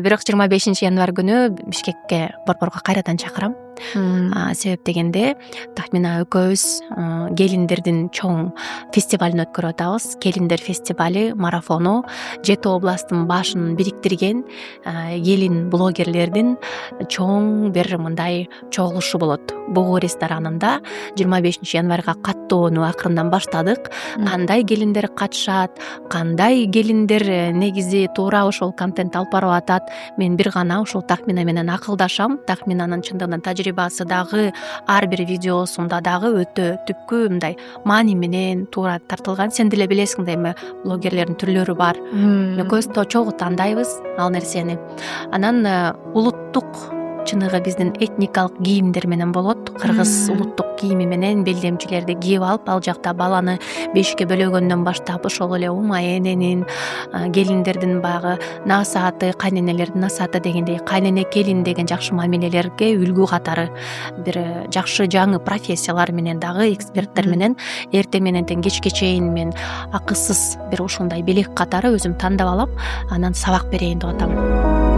Бирок 25 январь күнү Бишкекке борборго кайрадан чакырам. Себеп дегенде Тахмина экөөбүз келиндердин чоң фестивалын өткөрүп атабыз. Келиндер фестивали марафону 7 областтын башын бириктирген келин блогерлердин чоң бир мындай чогулушу болот. Бугу ресторанында 25 январга каттоону акырындан баштадык. Кандай келиндер катышат, кандай келиндер негизи туура ошол контент алып барып атат. Мен бир гана ушул Тахмина менен акылдашам. Тахминанын чындыгынан тажрыйбасы дагы ар бир видеосунда дагы өтө түпкү мындай маани менен туура тартылган. Сен деле билесиң да эми блогерлердин түрлөрү бар. Экөөбүз чогуу тандайбыз ал нерсени. Анан улуттук чыныгы биздин этникалык кийимдер менен болот. Кыргыз улуттук кийими менен белдемчилерди кийип алып, ал жакта баланы бешикке бөлөгөндөн баштап ошол эле ума эненин, келиндердин баягы насааты, кайненелердин насааты дегендей кайнене келин деген жакшы мамилелерге үлгү катары бир жакшы жаңы профессиялар менен дагы эксперттер менен эртең менен кечке чейин мен акысыз бир ушундай белек катары өзүм тандап алам, анан сабак берейин деп атам.